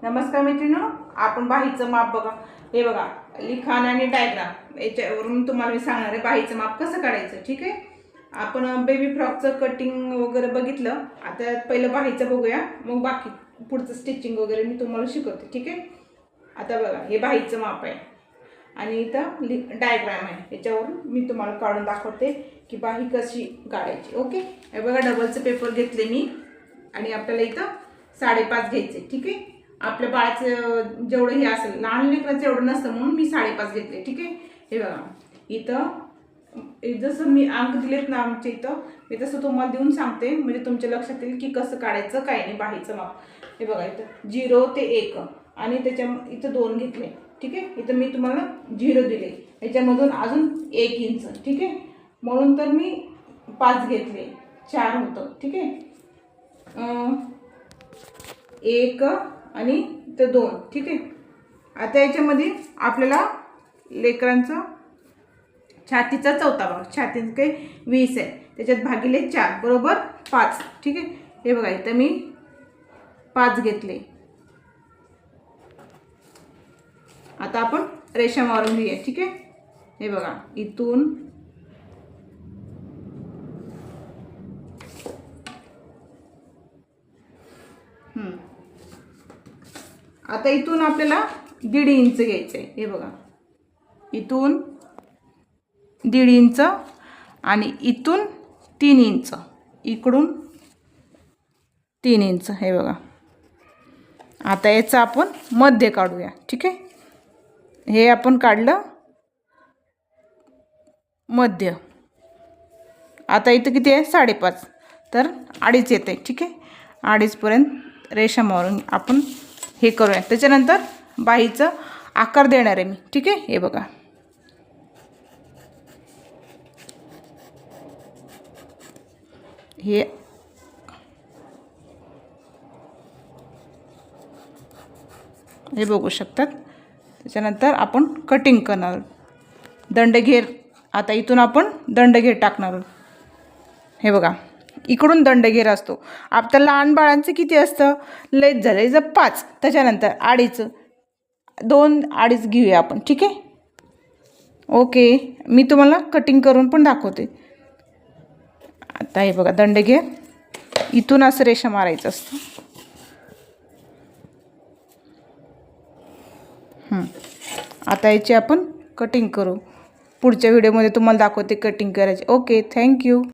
नमस्कार मित्रांनो, आपण बाहीचं माप बघा. हे बघा, लिखाण आणि डायग्राम याच्यावरून तुम्हाला मी सांगणार आहे बाहीचं माप कसं काढायचं. ठीक आहे. आपण बेबी फ्रॉकचं कटिंग वगैरे बघितलं. आता पहिलं बाहीचं बघूया, मग बाकी पुढचं स्टिचिंग वगैरे मी तुम्हाला शिकवते. ठीक आहे. आता बघा, हे बाहीचं माप आहे आणि इथं डायग्राम आहे. याच्यावरून मी तुम्हाला काढून दाखवते की बाही कशी काढायची. ओके. हे बघा, डबलचं पेपर घेतले मी आणि आपल्याला इथं 5.5 घ्यायचे. ठीक आहे. आपल्या बाळाचं जेवढं हे असेल, लहान लेकराचं एवढं नसतं म्हणून मी 5.5 घेतले. ठीक आहे. हे बघा, इथं जसं मी अंक दिलेत ना आमच्या इथं, मी तसं तुम्हाला देऊन सांगते म्हणजे तुमच्या लक्षात येईल की कसं काढायचं काय नाही बाहीचं माप. हे बघा, इथं 0 ते 1 आणि त्याच्या इथं 2 घेतले. ठीक आहे. इथं मी तुम्हाला 0 दिले, याच्यामधून अजून 1 इंच. ठीक आहे. म्हणून तर मी 5 घेतले, 4 होतं. ठीक आहे. 1 आणि ते 2. ठीक आहे. आता याच्यामध्ये आपल्याला लेकरांचं छातीचा चौथा भाग, छातीचं काही 20 आहे, त्याच्यात भागिले 4 बरोबर 5. ठीक आहे. हे बघा, इथं मी 5 घेतले. आता आपण रेषा मारून घेऊया. ठीक आहे. हे बघा, इथून आता इथून आपल्याला 1.5 इंच घ्यायचं आहे. हे बघा, इथून 1.5 इंच आणि इथून 3 इंच, इकडून 3 इंच. हे बघा, आता याचं आपण मध्य काढूया. ठीक आहे. हे आपण काढलं मध्य. आता इथं किती आहे? 5.5, तर 2.5 येते. ठीक आहे. 2.5पर्यंत रेषा मारून आपण हे करूया. त्याच्यानंतर बाहीचं आकार देणार आहे मी. ठीक आहे. हे बघा, हे बघू शकतात. त्याच्यानंतर आपण कटिंग करणार दंडघेर. आता इथून आपण दंडघेर टाकणार आहोत. हे बघा, इकडून दंडघेर असतो. आता लहान बाळांचं किती असतं? लयच झालं जर 5, त्याच्यानंतर 2.5, 2, 2.5 घेऊया आपण. ठीक आहे. ओके. मी तुम्हाला कटिंग करून पण दाखवते. आता हे बघा, दंडघेर इथून असं रेषा मारायचं असतं. आता याची आपण कटिंग करू. पुढच्या व्हिडिओमध्ये तुम्हाला दाखवते कटिंग करायची. Okay, thank you.